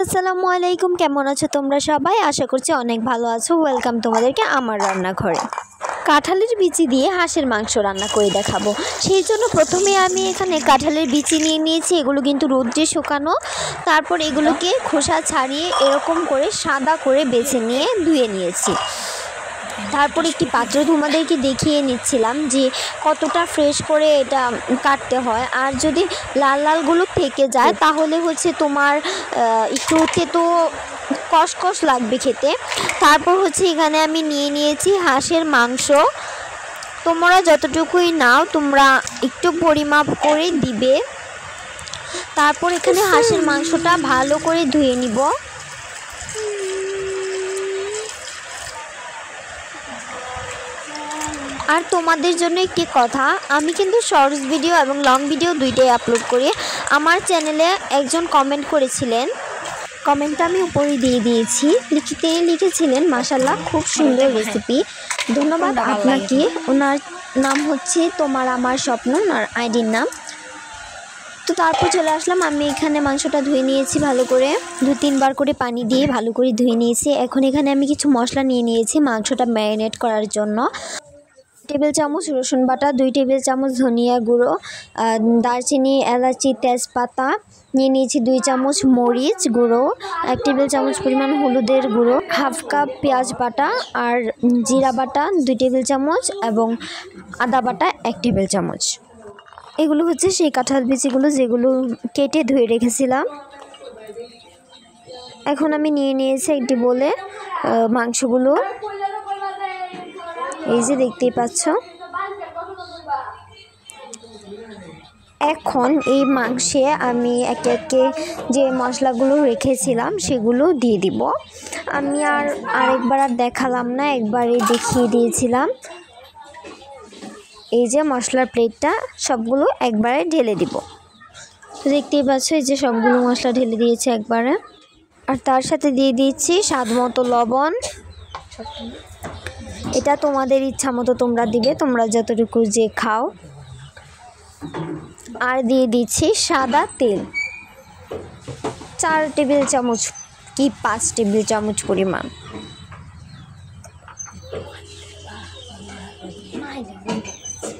আসসালামু আলাইকুম, কেমন আছো তোমরা সবাই? আশা করছি অনেক ভালো আছো। ওয়েলকাম তোমাদেরকে আমার রান্নাঘরে। কাঁঠালের বিচি দিয়ে হাঁসের মাংস রান্না করে দেখাবো। সেই জন্য প্রথমে আমি এখানে কাঁঠালের বিচি নিয়ে নিয়েছি। এগুলো কিন্তু রোদ্রে শুকানো। তারপর এগুলোকে খোসা ছাড়িয়ে এরকম করে সাদা করে বেছে নিয়ে ধুয়ে নিয়েছি। তারপর একটি পাত্র তোমাদেরকে দেখিয়ে নিচ্ছিলাম যে কতটা ফ্রেশ করে এটা কাটতে হয়। আর যদি লাল লালগুলো থেকে যায় তাহলে হচ্ছে তোমার একটু তেতো কষকষ লাগবে খেতে। তারপর হচ্ছে এখানে আমি নিয়ে নিয়েছি হাঁসের মাংস। তোমরা যতটুকুই নাও তোমরা একটু পরিমাপ করে দিবে। তারপর এখানে হাঁসের মাংসটা ভালো করে ধুয়ে নিব। আর তোমাদের জন্য একটি কথা, আমি কিন্তু শর্টস ভিডিও এবং লং ভিডিও দুইটাই আপলোড করি। আমার চ্যানেলে একজন কমেন্ট করেছিলেন, কমেন্টটা আমি উপরে দিয়ে দিয়েছি। লিখেছিলেন মাশাআল্লাহ খুব সুন্দর রেসিপি, ধন্যবাদ আপনাকে। ওনার নাম হচ্ছে তোমার আমার স্বপ্ন, ওনার আইডির নাম। তো তারপর চলে আসলাম। আমি এখানে মাংসটা ধুয়ে নিয়েছি ভালো করে, 2-3 বার করে পানি দিয়ে ভালো করে ধুয়ে নিয়েছি। এখন এখানে আমি কিছু মশলা নিয়ে নিয়েছি মাংসটা ম্যারিনেট করার জন্য। টেবিল চামচ রসুন বাটা, 2 টেবিল চামচ ধনিয়া গুঁড়ো, দারচিনি, এলাচি, তেজপাতা নিয়ে নিয়েছি, 2 চামচ মরিচ গুঁড়ো, 1 টেবিল চামচ পরিমাণ হলুদের গুঁড়ো, হাফ কাপ পেঁয়াজ বাটা আর জিরা বাটা 2 টেবিল চামচ এবং আদা বাটা 1 টেবিল চামচ। এগুলো হচ্ছে সেই কাঁঠাল বিচিগুলো যেগুলো কেটে ধুয়ে রেখেছিলাম। এখন আমি নিয়ে নিয়েছি একটি বলে মাংসগুলো, এই যে দেখতেই পাচ্ছ। এখন এই মাংসে আমি একে একে যে মশলাগুলো রেখেছিলাম সেগুলো দিয়ে দিব। আমি আরেকবার আর দেখালাম না, একবারে দেখিয়ে দিয়েছিলাম। এই যে মশলার প্লেটটা সবগুলো একবারে ঢেলে দিব। দেখতেই পাচ্ছ এই যে সবগুলো মশলা ঢেলে দিয়েছি একবারে। আর তার সাথে দিয়ে দিচ্ছি স্বাদ মতো লবণ। এটা তোমাদের ইচ্ছা মতো তোমরা দিবে, তোমরা যতটুকু যে খাও। আর দিয়ে দিচ্ছি সাদা তেল 4 টেবিল চামচ কি 5 টেবিল চামচ পরিমাণ।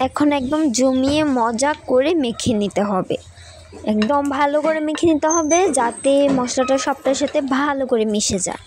এখন একদম জমিয়ে মজা করে মেখে নিতে হবে, একদম ভালো করে মেখে নিতে হবে যাতে মশলাটা সবটার সাথে ভালো করে মিশে যায়।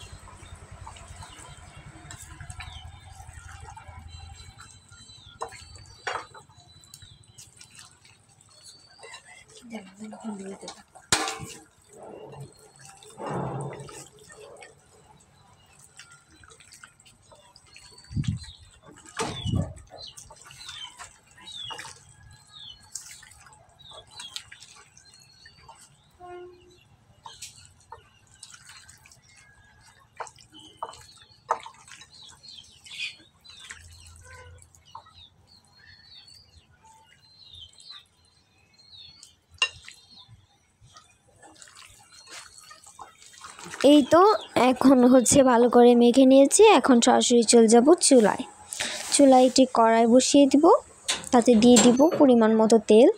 এই তো এখন হচ্ছে ভালো করে মেখে নিয়েছি। এখন সরাসরি চলে যাব চুলায় একটি কড়াই বসিয়ে দিব, তাতে দিয়ে দিব পরিমাণ মতো তেল।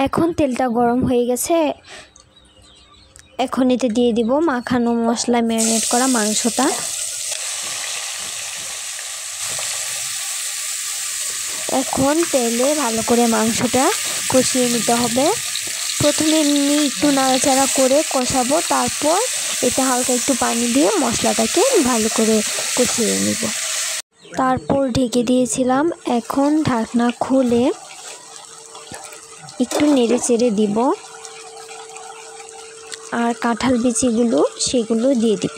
এখন তেলটা গরম হয়ে গেছে, এখন এতে দিয়ে দিব মাখানো মশলা ম্যারিনেট করা মাংসটা। এখন তেলে ভালো করে মাংসটা কষিয়ে নিতে হবে। প্রথমে এমনি একটু নাড়াচাড়া করে কষাবো, তারপর এতে হালকা একটু পানি দিয়ে মশলাটাকে ভালো করে কষিয়ে নিব। তারপর ঢেকে দিয়েছিলাম। এখন ঢাকনা খুলে একটু নেড়ে চেড়ে দিব আর কাঁঠাল বিচিগুলো সেগুলো দিয়ে দিব।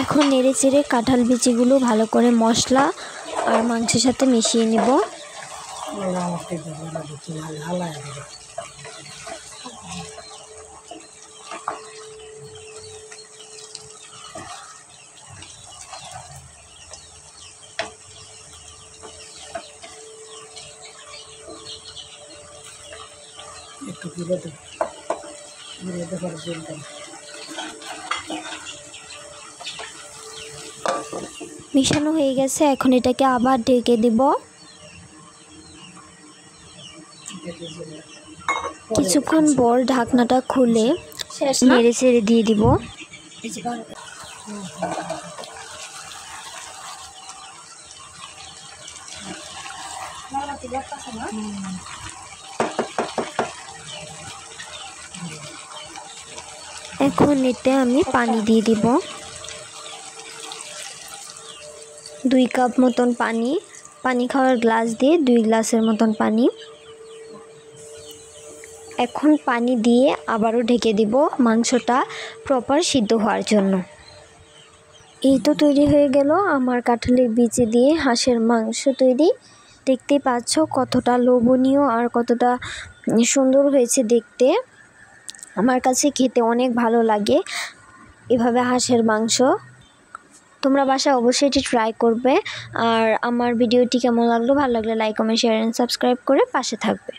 এখন নেড়ে চেড়ে কাঁঠাল বিচিগুলো ভালো করে মশলা আর মাংসের সাথে মিশিয়ে নিব। একটু ঘুরে দেওয়ার জন্য মিশানো হয়ে গেছে, এখন এটাকে আবার ঢেকে দিব। কিছুক্ষণ পর ঢাকনাটা খুলে নেড়ে চেড়ে দিয়ে দিব। এখন এতে আমি পানি দিয়ে দিব, 2 কাপ মতন পানি। পানি খাওয়ার গ্লাস দিয়ে 2 গ্লাসের মতন পানি। এখন পানি দিয়ে আবারও ঢেকে দিব মাংসটা প্রপার সিদ্ধ হওয়ার জন্য। এই তো তৈরি হয়ে গেল আমার কাঁঠালের বিচি দিয়ে হাঁসের মাংস তৈরি। দেখতেই পাচ্ছ কতটা লোভনীয় আর কতটা সুন্দর হয়েছে দেখতে। আমার কাছে খেতে অনেক ভালো লাগে এভাবে হাঁসের মাংস। তোমরা বাসায় অবশ্যই এটি ট্রাই করবে। আর আমার ভিডিওটি কেমন লাগলো, ভালো লাগলে like comment share and subscribe করে পাশে থাকবে।